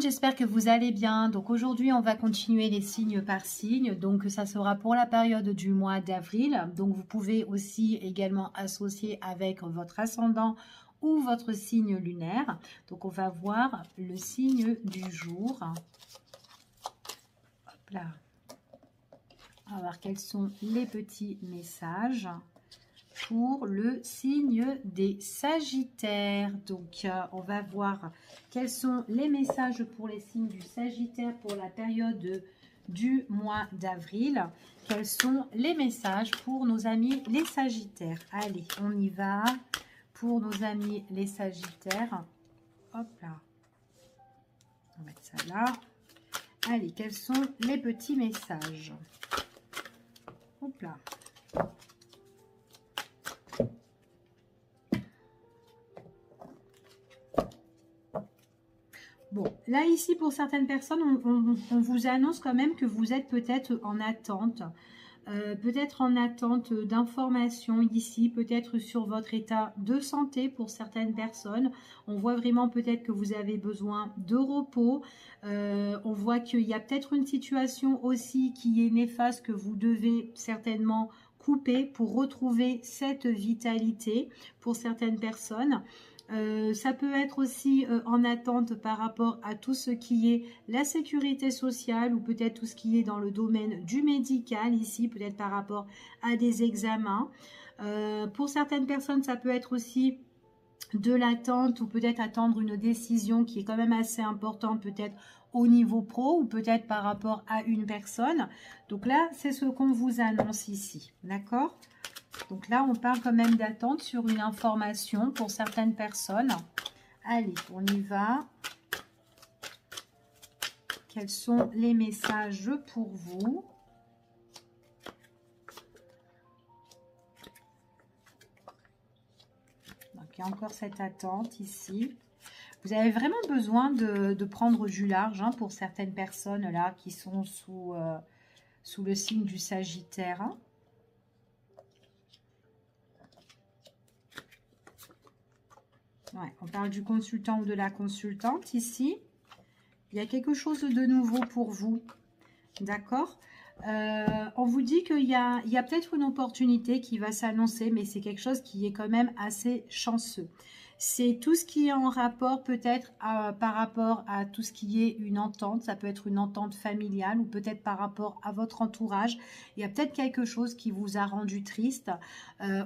j'espère que vous allez bien. Donc aujourd'hui, on va continuer les signes par signe. Donc ça sera pour la période du mois d'avril. Donc vous pouvez aussi également associer avec votre ascendant ou votre signe lunaire. Donc on va voir le signe du jour. Hop là. On va voir quels sont les petits messages pour le signe des Sagittaires. Donc, on va voir quels sont les messages pour les signes du Sagittaire pour la période du mois d'avril. Quels sont les messages pour nos amis les Sagittaires? Allez, on y va pour nos amis les Sagittaires. Hop là. On va mettre ça là. Allez, quels sont les petits messages? Hop là. Bon, là ici pour certaines personnes, on vous annonce quand même que vous êtes peut-être en attente. Peut-être en attente d'informations ici, peut-être sur votre état de santé pour certaines personnes. On voit vraiment peut-être que vous avez besoin de repos. On voit qu'il y a peut-être une situation aussi qui est néfaste que vous devez certainement couper pour retrouver cette vitalité pour certaines personnes. Ça peut être aussi en attente par rapport à tout ce qui est la sécurité sociale ou peut-être tout ce qui est dans le domaine du médical ici, peut-être par rapport à des examens. Pour certaines personnes, ça peut être aussi de l'attente ou peut-être attendre une décision qui est quand même assez importante peut-être au niveau pro ou peut-être par rapport à une personne. Donc là, c'est ce qu'on vous annonce ici, d'accord ? Donc là, on parle quand même d'attente sur une information pour certaines personnes. Allez, on y va. Quels sont les messages pour vous? Donc, il y a encore cette attente ici. Vous avez vraiment besoin de prendre du large hein, pour certaines personnes là qui sont sous le signe du Sagittaire. Hein. Ouais, on parle du consultant ou de la consultante ici. Il y a quelque chose de nouveau pour vous. D'accord? On vous dit qu'il y a peut-être une opportunité qui va s'annoncer, mais c'est quelque chose qui est quand même assez chanceux. C'est tout ce qui est en rapport peut-être par rapport à tout ce qui est une entente. Ça peut être une entente familiale ou peut-être par rapport à votre entourage. Il y a peut-être quelque chose qui vous a rendu triste,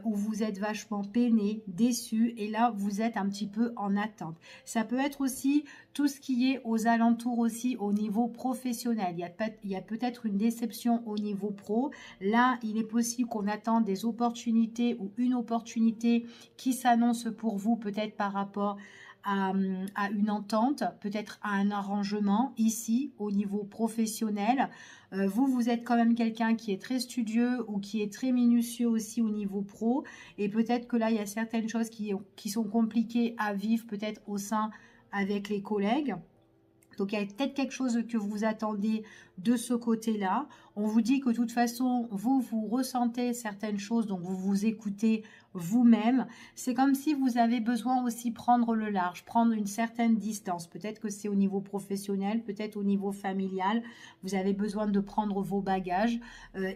où vous êtes vachement peiné, déçu et là vous êtes un petit peu en attente. Ça peut être aussi tout ce qui est aux alentours aussi au niveau professionnel. Il y a peut-être une déception au niveau pro. Là, il est possible qu'on attende des opportunités ou une opportunité qui s'annonce pour vous peut-être par rapport à une entente, peut-être à un arrangement ici au niveau professionnel. Vous êtes quand même quelqu'un qui est très studieux ou qui est très minutieux aussi au niveau pro et peut-être que là il y a certaines choses qui sont compliquées à vivre peut-être au sein avec les collègues. Donc, il y a peut-être quelque chose que vous attendez de ce côté-là. On vous dit que de toute façon, vous ressentez certaines choses, donc vous vous écoutez vous-même. C'est comme si vous avez besoin aussi de prendre le large, prendre une certaine distance. Peut-être que c'est au niveau professionnel, peut-être au niveau familial. Vous avez besoin de prendre vos bagages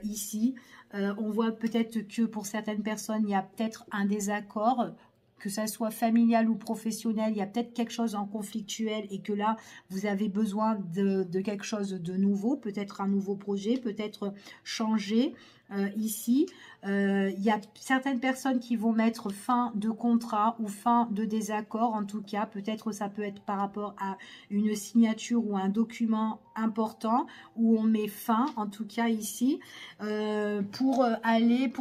ici. On voit peut-être que pour certaines personnes, il y a peut-être un désaccord. Que ça soit familial ou professionnel, il y a peut-être quelque chose en conflictuel et que là, vous avez besoin de quelque chose de nouveau, peut-être un nouveau projet, peut-être changer ici. Il y a certaines personnes qui vont mettre fin de contrat ou fin de désaccord, en tout cas, peut-être ça peut être par rapport à une signature ou un document important où on met fin, en tout cas ici, pour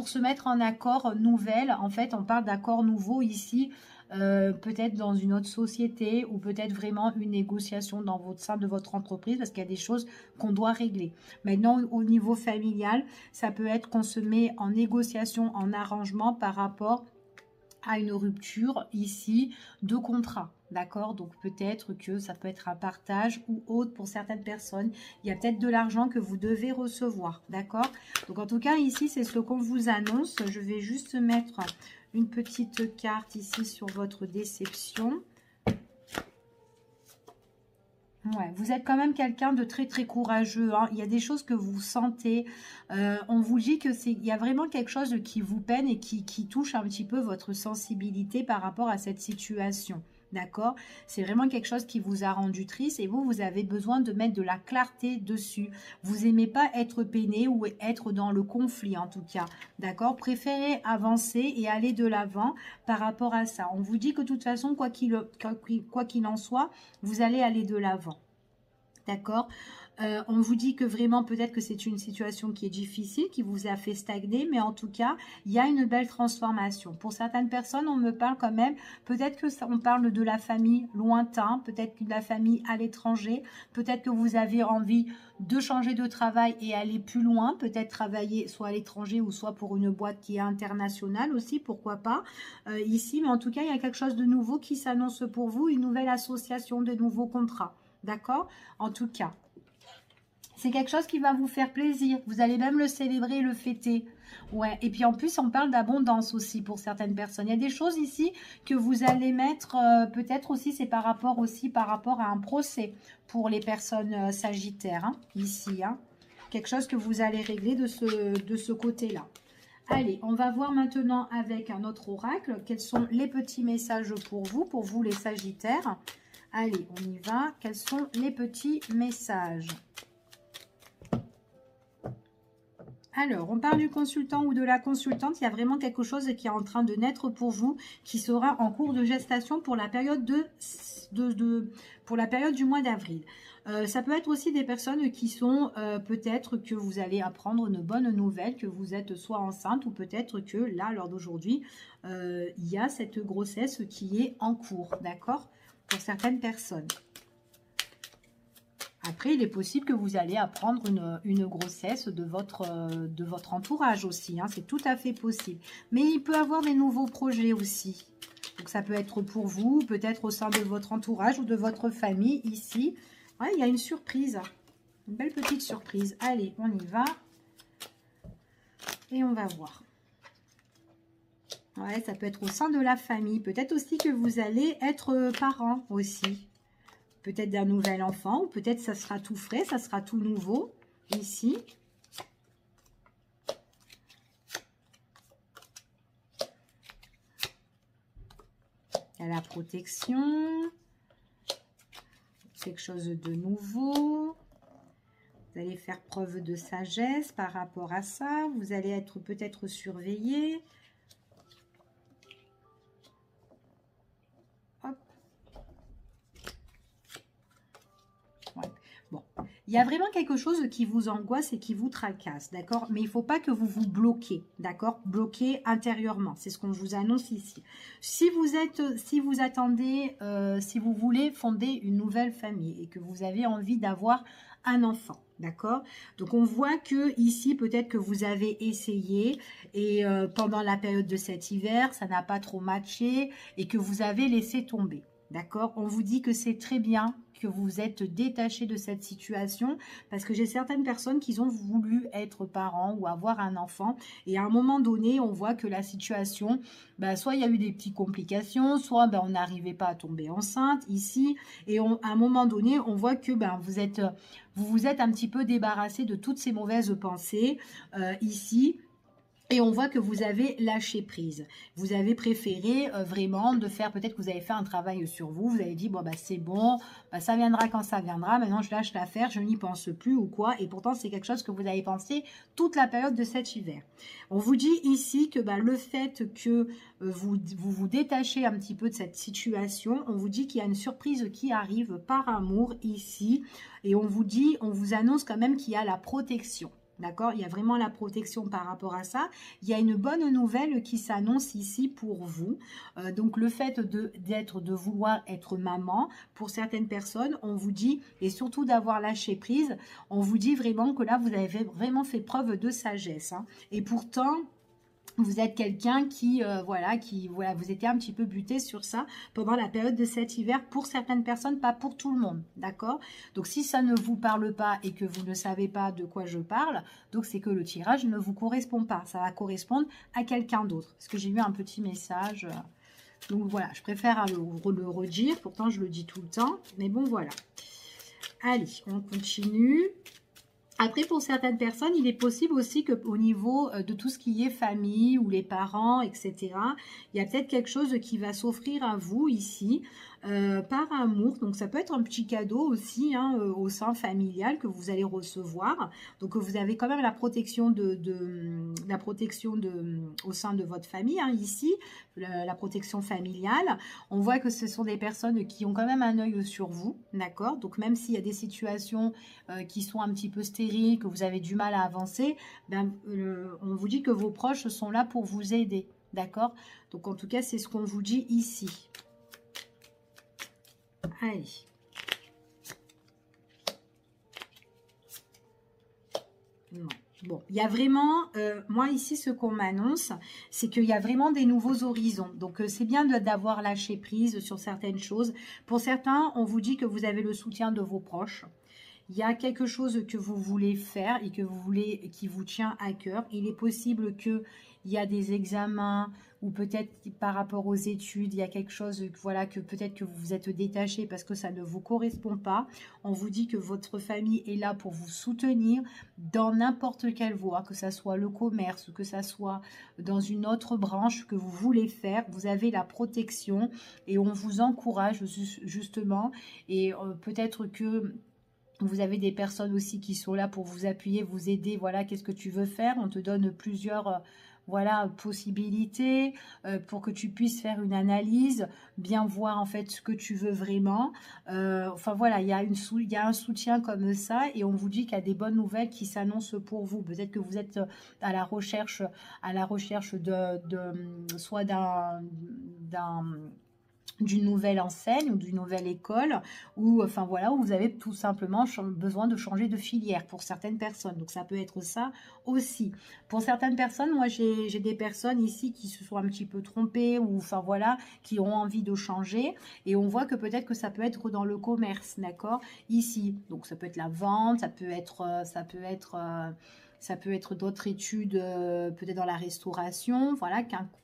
se mettre en accord nouvelle. En fait, on parle d'accord nouveau ici, peut-être dans une autre société ou peut-être vraiment une négociation dans votre sein de votre entreprise parce qu'il y a des choses qu'on doit régler. Maintenant, au niveau familial, ça peut être qu'on se met en négociation, en arrangement par rapport à une rupture ici de contrat. D'accord? Donc peut-être que ça peut être un partage ou autre pour certaines personnes. Il y a peut-être de l'argent que vous devez recevoir. D'accord? Donc en tout cas, ici, c'est ce qu'on vous annonce. Je vais juste mettre une petite carte ici sur votre déception. Ouais, vous êtes quand même quelqu'un de très très courageux, hein. Il y a des choses que vous sentez. On vous dit que il y a vraiment quelque chose qui vous peine et qui touche un petit peu votre sensibilité par rapport à cette situation. D'accord? C'est vraiment quelque chose qui vous a rendu triste et vous avez besoin de mettre de la clarté dessus. Vous aimez pas être peiné ou être dans le conflit en tout cas. D'accord? Préférez avancer et aller de l'avant par rapport à ça. On vous dit que de toute façon, quoi qu'il en soit, vous allez aller de l'avant. D'accord? On vous dit que vraiment, peut-être que c'est une situation qui est difficile, qui vous a fait stagner, mais en tout cas, il y a une belle transformation. Pour certaines personnes, on me parle quand même, peut-être que on parle de la famille lointain, peut-être de la famille à l'étranger, peut-être que vous avez envie de changer de travail et aller plus loin, peut-être travailler soit à l'étranger ou soit pour une boîte qui est internationale aussi, pourquoi pas, ici, mais en tout cas, il y a quelque chose de nouveau qui s'annonce pour vous, une nouvelle association, de nouveaux contrats. D'accord? En tout cas, c'est quelque chose qui va vous faire plaisir. Vous allez même le célébrer, le fêter. Ouais. Et puis en plus, on parle d'abondance aussi pour certaines personnes. Il y a des choses ici que vous allez mettre, peut-être aussi, c'est par rapport à un procès pour les personnes sagittaires, hein, ici. Hein. Quelque chose que vous allez régler de ce côté-là. Allez, on va voir maintenant avec un autre oracle quels sont les petits messages pour vous les sagittaires. Allez, on y va. Quels sont les petits messages? Alors, on parle du consultant ou de la consultante. Il y a vraiment quelque chose qui est en train de naître pour vous, qui sera en cours de gestation pour la période, pour la période du mois d'avril. Ça peut être aussi des personnes qui sont, peut-être que vous allez apprendre une bonne nouvelle, que vous êtes soit enceinte ou peut-être que là, lors d'aujourd'hui, il y a cette grossesse qui est en cours, d'accord ? Pour certaines personnes. Après, il est possible que vous allez apprendre une grossesse de votre entourage aussi. Hein, c'est tout à fait possible. Mais il peut y avoir des nouveaux projets aussi. Donc, ça peut être pour vous, peut-être au sein de votre entourage ou de votre famille ici. Ouais, il y a une surprise. Une belle petite surprise. Allez, on y va. Et on va voir. Ouais, ça peut être au sein de la famille. Peut-être aussi que vous allez être parent aussi. Peut-être d'un nouvel enfant, ou peut-être ça sera tout frais, ça sera tout nouveau, ici. Il y a la protection. Quelque chose de nouveau. Vous allez faire preuve de sagesse par rapport à ça. Vous allez être peut-être surveillé. Bon, il y a vraiment quelque chose qui vous angoisse et qui vous tracasse, d'accord? Mais il ne faut pas que vous vous bloquez, d'accord? Bloquez intérieurement, c'est ce qu'on vous annonce ici. Si vous attendez, si vous voulez fonder une nouvelle famille et que vous avez envie d'avoir un enfant, d'accord? Donc, on voit que ici, peut-être que vous avez essayé et pendant la période de cet hiver, ça n'a pas trop matché et que vous avez laissé tomber. D'accord? On vous dit que c'est très bien que vous êtes détaché de cette situation parce que j'ai certaines personnes qui ont voulu être parents ou avoir un enfant et à un moment donné, on voit que la situation, soit il y a eu des petites complications, soit on n'arrivait pas à tomber enceinte ici et à un moment donné, on voit que vous vous êtes un petit peu débarrassé de toutes ces mauvaises pensées ici. Et on voit que vous avez lâché prise. Vous avez préféré vraiment de faire, peut-être que vous avez fait un travail sur vous. Vous avez dit, bon, c'est bon, ça viendra quand ça viendra. Maintenant, je lâche l'affaire, je n'y pense plus ou quoi. Et pourtant, c'est quelque chose que vous avez pensé toute la période de cet hiver. On vous dit ici que le fait que vous détachez un petit peu de cette situation, on vous dit qu'il y a une surprise qui arrive par amour ici. Et on vous annonce quand même qu'il y a la protection. D'accord? Il y a vraiment la protection par rapport à ça. Il y a une bonne nouvelle qui s'annonce ici pour vous. Donc, le fait de vouloir être maman, pour certaines personnes, on vous dit, et surtout d'avoir lâché prise, on vous dit vraiment que là, vous avez vraiment fait preuve de sagesse. Hein. Et pourtant, vous êtes quelqu'un qui, vous étiez un petit peu buté sur ça pendant la période de cet hiver pour certaines personnes, pas pour tout le monde, d'accord? Donc, si ça ne vous parle pas et que vous ne savez pas de quoi je parle, donc c'est que le tirage ne vous correspond pas. Ça va correspondre à quelqu'un d'autre. Parce que j'ai eu un petit message. Donc, voilà, je préfère le redire. Pourtant, je le dis tout le temps. Mais bon, voilà. Allez, on continue. Après, pour certaines personnes, il est possible aussi qu'au niveau de tout ce qui est famille ou les parents, etc., il y a peut-être quelque chose qui va s'offrir à vous ici par amour. Donc, ça peut être un petit cadeau aussi hein, au sein familial que vous allez recevoir. Donc, vous avez quand même la protection au sein de votre famille hein, ici, la protection familiale. On voit que ce sont des personnes qui ont quand même un œil sur vous, d'accord? Donc, même s'il y a des situations qui sont un petit peu stériles, que vous avez du mal à avancer, ben, on vous dit que vos proches sont là pour vous aider, d'accord? Donc en tout cas, c'est ce qu'on vous dit ici. Allez. Non. Bon, il y a vraiment, moi ici, ce qu'on m'annonce, c'est qu'il y a vraiment des nouveaux horizons. Donc, c'est bien d'avoir lâché prise sur certaines choses. Pour certains, on vous dit que vous avez le soutien de vos proches. Il y a quelque chose que vous voulez faire et que vous voulez, qui vous tient à cœur. Il est possible qu'il y a des examens ou peut-être par rapport aux études, il y a quelque chose voilà, que peut-être que vous vous êtes détaché parce que ça ne vous correspond pas. On vous dit que votre famille est là pour vous soutenir dans n'importe quelle voie, que ça soit le commerce, que ça soit dans une autre branche que vous voulez faire. Vous avez la protection et on vous encourage justement. Et peut-être que vous avez des personnes aussi qui sont là pour vous appuyer, vous aider. Voilà, qu'est-ce que tu veux faire? On te donne plusieurs voilà, possibilités pour que tu puisses faire une analyse, bien voir en fait ce que tu veux vraiment. Enfin voilà, il y a un soutien comme ça et on vous dit qu'il y a des bonnes nouvelles qui s'annoncent pour vous. Peut-être que vous êtes à la recherche soit d'une nouvelle enseigne ou d'une nouvelle école ou enfin voilà où vous avez tout simplement besoin de changer de filière pour certaines personnes, donc ça peut être ça aussi pour certaines personnes. Moi j'ai des personnes ici qui se sont un petit peu trompées ou enfin voilà qui ont envie de changer et on voit que peut-être que ça peut être dans le commerce, d'accord, ici, donc ça peut être la vente, ça peut être d'autres études, peut-être dans la restauration, voilà,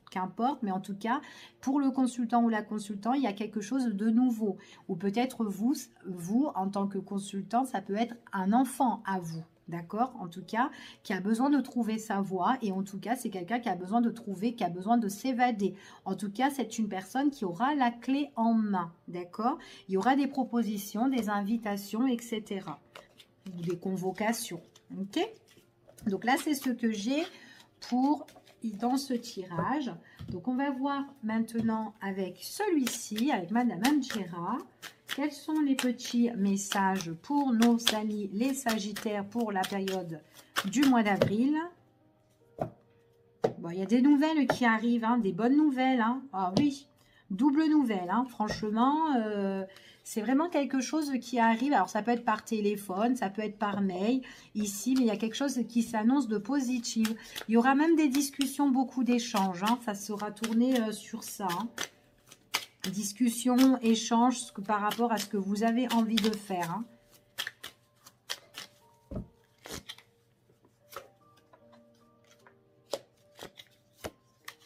qu'importe, mais en tout cas, pour le consultant ou la consultante, il y a quelque chose de nouveau. Ou peut-être vous, en tant que consultant, ça peut être un enfant à vous, d'accord? En tout cas, qui a besoin de trouver sa voie, et en tout cas, c'est quelqu'un qui a besoin de trouver, qui a besoin de s'évader. En tout cas, c'est une personne qui aura la clé en main, d'accord? Il y aura des propositions, des invitations, etc. Ou des convocations, ok? Donc là, c'est ce que j'ai pour dans ce tirage. Donc, on va voir maintenant avec celui-ci, avec Madame Amjera, quels sont les petits messages pour nos amis les Sagittaires pour la période du mois d'avril. Bon, il y a des nouvelles qui arrivent, hein, des bonnes nouvelles. Hein. Ah oui, double nouvelle, hein, franchement, c'est vraiment quelque chose qui arrive. Alors, ça peut être par téléphone, ça peut être par mail, ici, mais il y a quelque chose qui s'annonce de positif. Il y aura même des discussions, beaucoup d'échanges, hein, ça sera tourné sur ça. Hein. Discussion, échange par rapport à ce que vous avez envie de faire. Hein.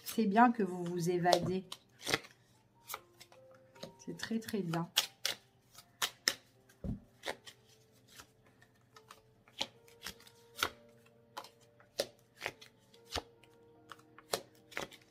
C'est bien que vous vous évadez. C'est très très bien.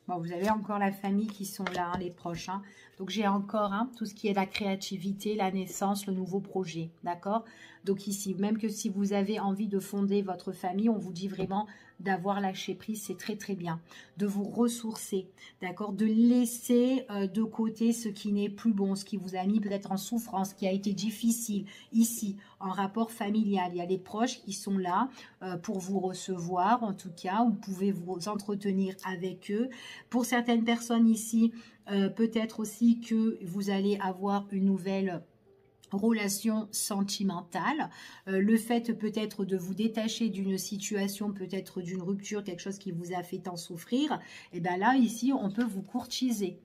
Bon, vous avez encore la famille qui sont là, hein, les proches. Hein. Donc, j'ai encore hein, tout ce qui est la créativité, la naissance, le nouveau projet. D'accord? Donc, ici, même que si vous avez envie de fonder votre famille, on vous dit vraiment d'avoir lâché prise. C'est très, très bien. De vous ressourcer. D'accord? De laisser de côté ce qui n'est plus bon, ce qui vous a mis peut-être en souffrance, qui a été difficile. Ici, en rapport familial, il y a des proches qui sont là pour vous recevoir. En tout cas, vous pouvez vous entretenir avec eux. Pour certaines personnes ici, peut-être aussi que vous allez avoir une nouvelle relation sentimentale, le fait peut-être de vous détacher d'une situation, peut-être d'une rupture, quelque chose qui vous a fait tant souffrir, et bien là, ici, on peut vous courtiser.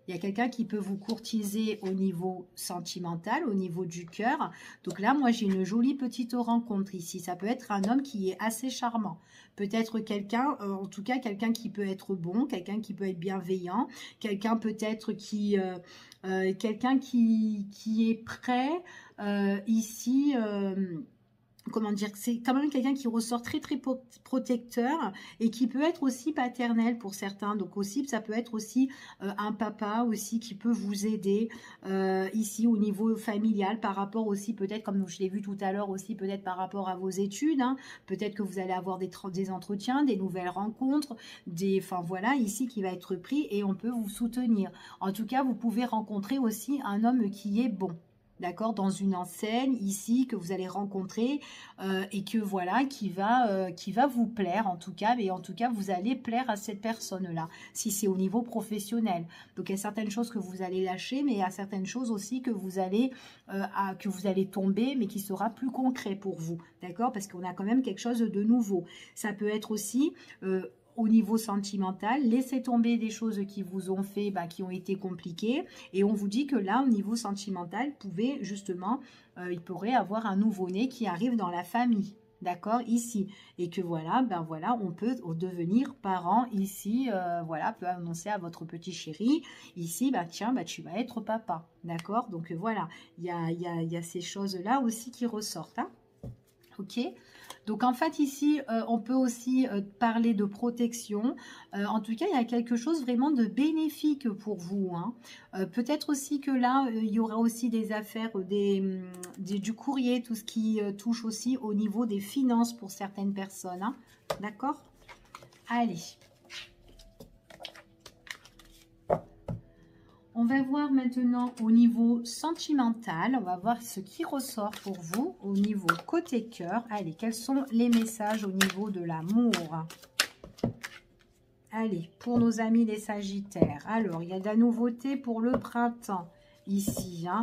Il y a quelqu'un qui peut vous courtiser au niveau sentimental, au niveau du cœur. Donc là, moi, j'ai une jolie petite rencontre ici. Ça peut être un homme qui est assez charmant. Peut-être quelqu'un, en tout cas, quelqu'un qui peut être bon, quelqu'un qui peut être bienveillant, quelqu'un peut-être qui quelqu'un qui est prêt ici... comment dire, c'est quand même quelqu'un qui ressort très très protecteur et qui peut être aussi paternel pour certains. Donc aussi, ça peut être aussi un papa aussi qui peut vous aider ici au niveau familial par rapport aussi peut-être, comme je l'ai vu tout à l'heure aussi, peut-être par rapport à vos études. Hein. Peut-être que vous allez avoir des entretiens, des nouvelles rencontres, enfin voilà, ici qui va être pris et on peut vous soutenir. En tout cas, vous pouvez rencontrer aussi un homme qui est bon. D'accord, dans une enseigne ici que vous allez rencontrer et que voilà, qui va vous plaire en tout cas, mais en tout cas vous allez plaire à cette personne-là, si c'est au niveau professionnel. Donc il y a certaines choses que vous allez lâcher, mais il y a certaines choses aussi que vous allez tomber, mais qui sera plus concret pour vous, d'accord, parce qu'on a quand même quelque chose de nouveau. Ça peut être aussi au niveau sentimental, laissez tomber des choses qui vous ont fait, qui ont été compliquées, et on vous dit que là, au niveau sentimental, il pourrait avoir un nouveau-né qui arrive dans la famille, d'accord, ici, et que voilà, on peut devenir parent ici, peut annoncer à votre petit chéri, ici, tiens, tu vas être papa, d'accord, donc voilà, il y a ces choses-là aussi qui ressortent, hein. Ok, donc en fait ici on peut aussi parler de protection. En tout cas il y a quelque chose vraiment de bénéfique pour vous, hein. Peut-être aussi que là il y aura aussi des affaires, du courrier, tout ce qui touche aussi au niveau des finances pour certaines personnes, hein. D'accord, allez. On va voir maintenant au niveau sentimental, on va voir ce qui ressort pour vous au niveau côté cœur. Allez, quels sont les messages au niveau de l'amour? Allez, pour nos amis les Sagittaires. Alors, il y a de la nouveauté pour le printemps ici, hein.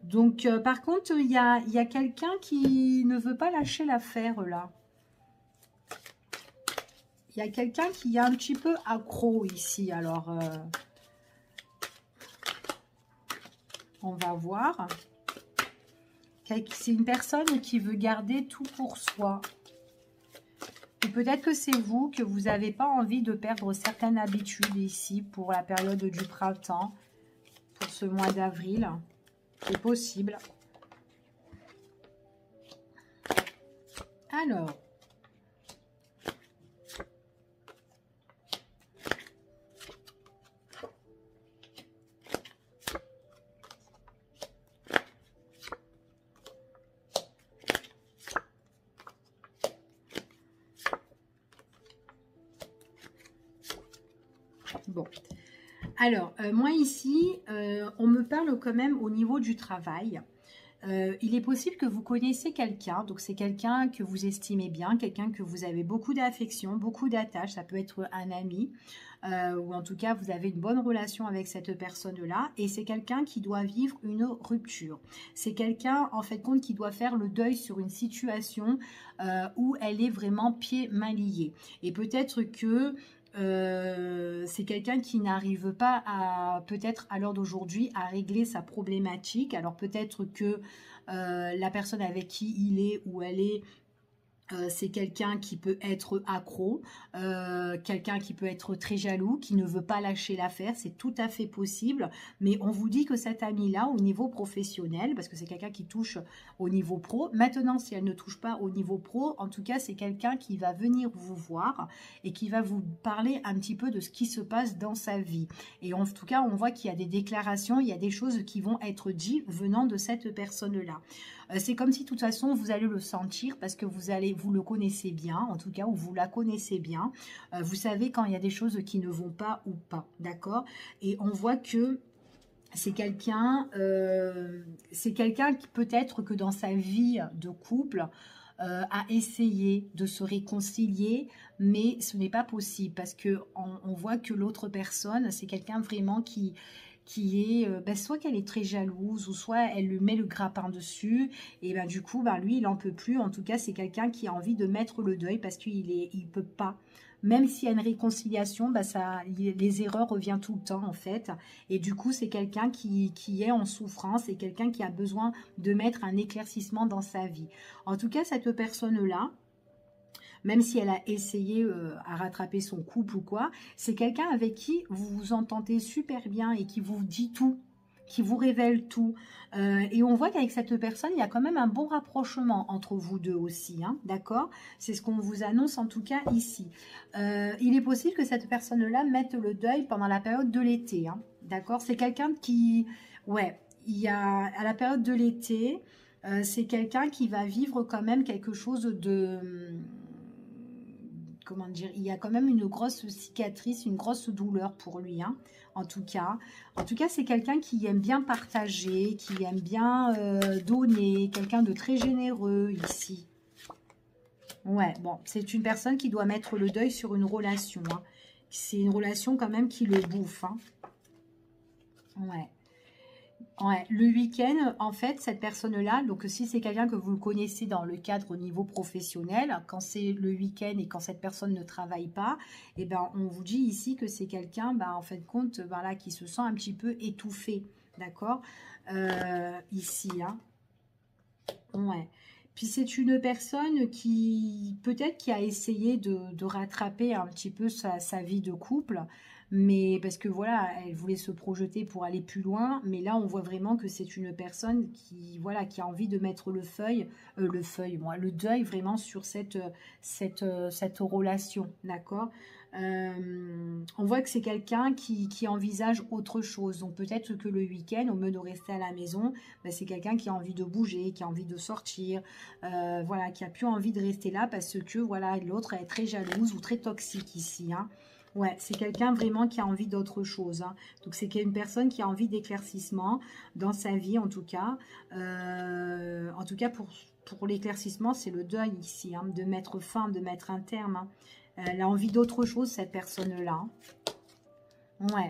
Donc, par contre, il y a quelqu'un qui ne veut pas lâcher l'affaire là. Il y a quelqu'un qui est un petit peu accro ici, alors... on va voir. C'est une personne qui veut garder tout pour soi. Ou peut-être que c'est vous, que vous n'avez pas envie de perdre certaines habitudes ici pour la période du printemps, pour ce mois d'avril. C'est possible. Alors. Bon, alors moi ici, on me parle quand même au niveau du travail. Il est possible que vous connaissez quelqu'un, donc c'est quelqu'un que vous estimez bien, quelqu'un que vous avez beaucoup d'affection, beaucoup d'attache, ça peut être un ami, ou en tout cas vous avez une bonne relation avec cette personne-là, et c'est quelqu'un qui doit vivre une rupture. C'est quelqu'un en fait compte qui doit faire le deuil sur une situation où elle est vraiment pieds-mains liés. Et peut-être que c'est quelqu'un qui n'arrive pas à, peut-être à l'heure d'aujourd'hui, à régler sa problématique. Alors peut-être que la personne avec qui il est ou elle est, c'est quelqu'un qui peut être accro, quelqu'un qui peut être très jaloux, qui ne veut pas lâcher l'affaire, c'est tout à fait possible, mais on vous dit que cette amie-là, au niveau professionnel, parce que c'est quelqu'un qui touche au niveau pro, maintenant si elle ne touche pas au niveau pro, en tout cas c'est quelqu'un qui va venir vous voir et qui va vous parler un petit peu de ce qui se passe dans sa vie. Et en tout cas, on voit qu'il y a des déclarations, il y a des choses qui vont être dites venant de cette personne-là. C'est comme si de toute façon vous allez le sentir parce que vous le connaissez bien, en tout cas, ou vous la connaissez bien. Vous savez quand il y a des choses qui ne vont pas ou pas, d'accord? Et on voit que c'est quelqu'un qui peut-être que dans sa vie de couple a essayé de se réconcilier, mais ce n'est pas possible parce que on voit que l'autre personne, c'est quelqu'un vraiment qui est, soit qu'elle est très jalouse, ou soit elle lui met le grappin dessus, et du coup, lui, il n'en peut plus. En tout cas, c'est quelqu'un qui a envie de mettre le deuil parce qu'il peut pas. Même s'il y a une réconciliation, les erreurs reviennent tout le temps, en fait. Et du coup, c'est quelqu'un qui est en souffrance, et quelqu'un qui a besoin de mettre un éclaircissement dans sa vie. En tout cas, cette personne-là, même si elle a essayé à rattraper son couple ou quoi, c'est quelqu'un avec qui vous vous entendez super bien et qui vous dit tout. qui vous révèle tout. Et on voit qu'avec cette personne, il y a quand même un bon rapprochement entre vous deux aussi, hein, d'accord? C'est ce qu'on vous annonce en tout cas ici. Il est possible que cette personne-là mette le deuil pendant la période de l'été, hein, d'accord? C'est quelqu'un qui... Ouais, il y a à la période de l'été, c'est quelqu'un qui va vivre quand même quelque chose de... Comment dire, il y a quand même une grosse cicatrice, une grosse douleur pour lui, hein, en tout cas. En tout cas, c'est quelqu'un qui aime bien partager, qui aime bien donner, quelqu'un de très généreux ici. Ouais, bon, c'est une personne qui doit mettre le deuil sur une relation, hein. C'est une relation quand même qui le bouffe, hein. Ouais. Ouais, le week-end, en fait, cette personne-là, donc si c'est quelqu'un que vous connaissez dans le cadre au niveau professionnel, quand c'est le week-end et quand cette personne ne travaille pas, eh ben, on vous dit ici que c'est quelqu'un, ben, en fin de compte, ben, là, qui se sent un petit peu étouffé, d'accord? Ici, hein. Ouais. Puis c'est une personne qui, peut-être, qui a essayé de rattraper un petit peu sa vie de couple, mais parce que voilà, elle voulait se projeter pour aller plus loin, mais là on voit vraiment que c'est une personne qui, voilà, qui a envie de mettre le deuil vraiment sur cette relation, d'accord? On voit que c'est quelqu'un qui envisage autre chose, donc peut-être que le week-end, au lieu de rester à la maison, ben, c'est quelqu'un qui a envie de bouger, qui a envie de sortir, voilà, qui a plus envie de rester là parce que voilà, l'autre est très jalouse ou très toxique ici, hein. Ouais, c'est quelqu'un vraiment qui a envie d'autre chose, hein. Donc c'est une personne qui a envie d'éclaircissement dans sa vie en tout cas. En tout cas pour l'éclaircissement, c'est le deuil ici, hein, de mettre fin, de mettre un terme, hein. Elle a envie d'autre chose, cette personne-là, hein. Ouais.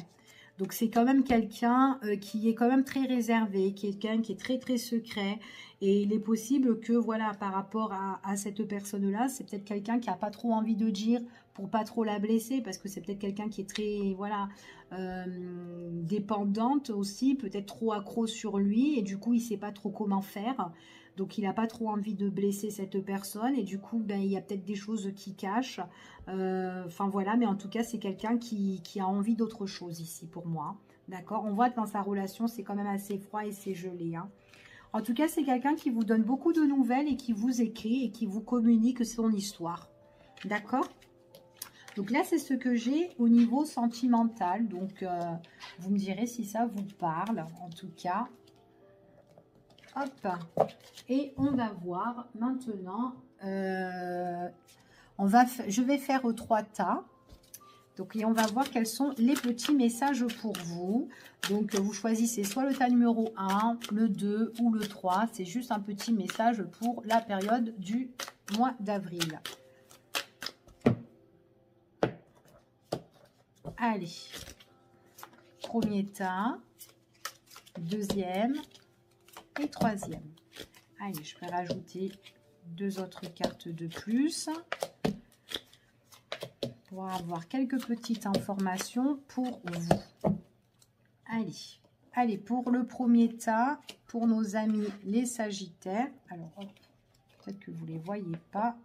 Donc c'est quand même quelqu'un qui est quand même très réservé, quelqu'un qui est très très secret. Et il est possible que voilà, par rapport à cette personne-là, c'est peut-être quelqu'un qui n'a pas trop envie de dire pour pas trop la blesser, parce que c'est peut-être quelqu'un qui est très voilà dépendante aussi, peut-être trop accro sur lui, et du coup il sait pas trop comment faire. Donc il n'a pas trop envie de blesser cette personne, et du coup ben, il y a peut-être des choses qui cachent. Enfin voilà, mais en tout cas c'est quelqu'un qui a envie d'autre chose ici pour moi. D'accord, on voit que dans sa relation c'est quand même assez froid et c'est gelé, hein. En tout cas c'est quelqu'un qui vous donne beaucoup de nouvelles et qui vous écrit et qui vous communique son histoire. D'accord. Donc là c'est ce que j'ai au niveau sentimental. Donc vous me direz si ça vous parle en tout cas. Hop, et on va voir maintenant, je vais faire 3 tas. Donc, et on va voir quels sont les petits messages pour vous. Donc, vous choisissez soit le tas numéro 1, le 2 ou le 3. C'est juste un petit message pour la période du mois d'avril. Allez, premier tas, deuxième et troisième. Allez, je vais rajouter 2 autres cartes de plus pour avoir quelques petites informations pour vous. Allez, pour le premier tas, pour nos amis les Sagittaires. Alors, peut-être que vous ne les voyez pas.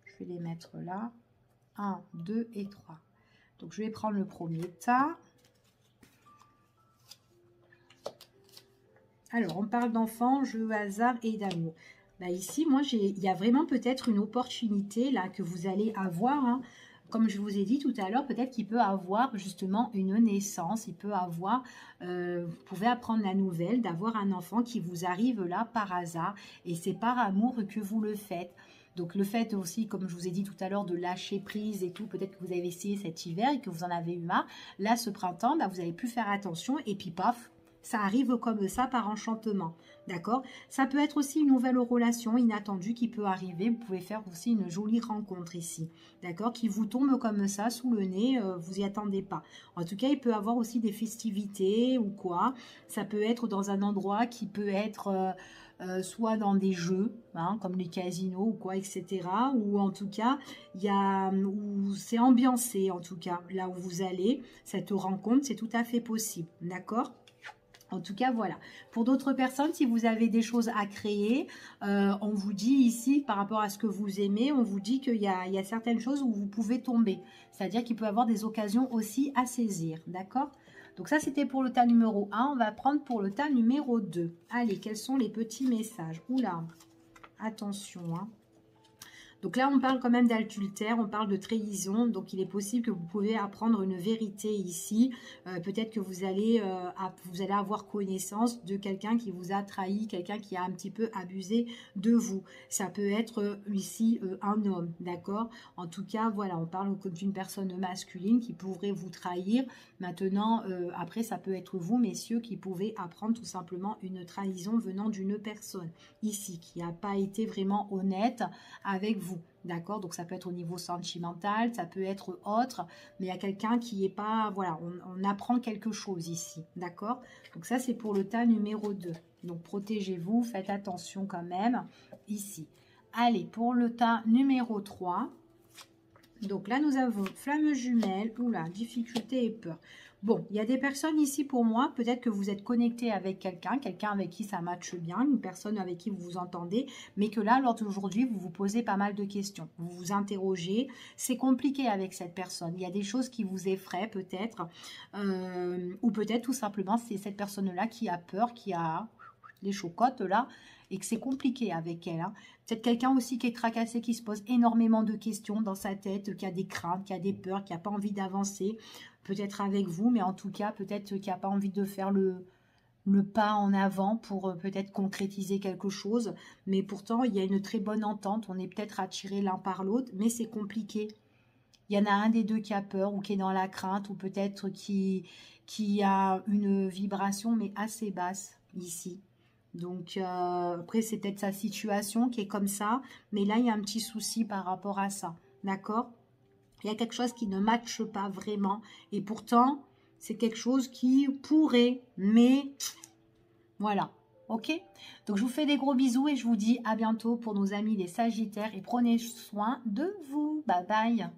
Je vais les mettre là. 1, 2 et 3. Donc, je vais prendre le premier tas. Alors, on parle d'enfants, jeux, hasard et d'amour. Bah ici, moi, il y a vraiment peut-être une opportunité là que vous allez avoir, hein. Comme je vous ai dit tout à l'heure, peut-être qu'il peut avoir justement une naissance. Il peut avoir, vous pouvez apprendre la nouvelle d'avoir un enfant qui vous arrive là par hasard. Et c'est par amour que vous le faites. Donc le fait aussi, comme je vous ai dit tout à l'heure, de lâcher prise et tout, peut-être que vous avez essayé cet hiver et que vous en avez eu marre. Là, ce printemps, bah, vous avez pu faire attention et puis paf, ça arrive comme ça par enchantement, d'accord? Ça peut être aussi une nouvelle relation inattendue qui peut arriver. Vous pouvez faire aussi une jolie rencontre ici, d'accord? Qui vous tombe comme ça sous le nez, vous n'y attendez pas. En tout cas, il peut y avoir aussi des festivités ou quoi. Ça peut être dans un endroit qui peut être soit dans des jeux, hein, comme les casinos ou quoi, etc. Ou en tout cas, où c'est ambiancé, en tout cas, là où vous allez, cette rencontre, c'est tout à fait possible, d'accord? En tout cas, voilà. Pour d'autres personnes, si vous avez des choses à créer, on vous dit ici, par rapport à ce que vous aimez, on vous dit qu'il y a certaines choses où vous pouvez tomber. C'est-à-dire qu'il peut y avoir des occasions aussi à saisir, d'accord? Donc ça, c'était pour le tas numéro 1. On va prendre pour le tas numéro 2. Allez, quels sont les petits messages? Oula, attention, hein. Donc là, on parle quand même d'adultère, on parle de trahison. Donc, il est possible que vous pouvez apprendre une vérité ici. Peut-être que vous allez avoir connaissance de quelqu'un qui vous a trahi, quelqu'un qui a un petit peu abusé de vous. Ça peut être ici un homme, d'accord? En tout cas, voilà, on parle d'une personne masculine qui pourrait vous trahir. Maintenant, après, ça peut être vous, messieurs, qui pouvez apprendre tout simplement une trahison venant d'une personne ici, qui n'a pas été vraiment honnête avec vous. D'accord, donc ça peut être au niveau sentimental, ça peut être autre, mais il y a quelqu'un qui est pas, voilà, on apprend quelque chose ici, d'accord. Donc ça c'est pour le tas numéro 2, donc protégez-vous, faites attention quand même ici. Allez, pour le tas numéro 3, donc là nous avons flamme jumelle, oula, difficulté et peur. Bon, il y a des personnes ici pour moi, peut-être que vous êtes connecté avec quelqu'un avec qui ça matche bien, une personne avec qui vous vous entendez, mais que là, lors d'aujourd'hui, vous vous posez pas mal de questions. Vous vous interrogez, c'est compliqué avec cette personne. Il y a des choses qui vous effraient peut-être, ou peut-être tout simplement c'est cette personne-là qui a peur, qui a les chocottes là, et que c'est compliqué avec elle. Hein. Peut-être quelqu'un aussi qui est tracassé, qui se pose énormément de questions dans sa tête, qui a des craintes, qui a des peurs, qui n'a pas envie d'avancer, peut-être avec vous, mais en tout cas, peut-être qui n'a pas envie de faire le pas en avant pour peut-être concrétiser quelque chose. Mais pourtant, il y a une très bonne entente. On est peut-être attirés l'un par l'autre, mais c'est compliqué. Il y en a un des deux qui a peur ou qui est dans la crainte ou peut-être qui a une vibration, mais assez basse ici. Donc, après, c'est peut-être sa situation qui est comme ça. Mais là, il y a un petit souci par rapport à ça. D'accord ? Il y a quelque chose qui ne matche pas vraiment. Et pourtant, c'est quelque chose qui pourrait, mais voilà. Ok? Donc, je vous fais des gros bisous et je vous dis à bientôt pour nos amis les Sagittaires. Et prenez soin de vous. Bye bye.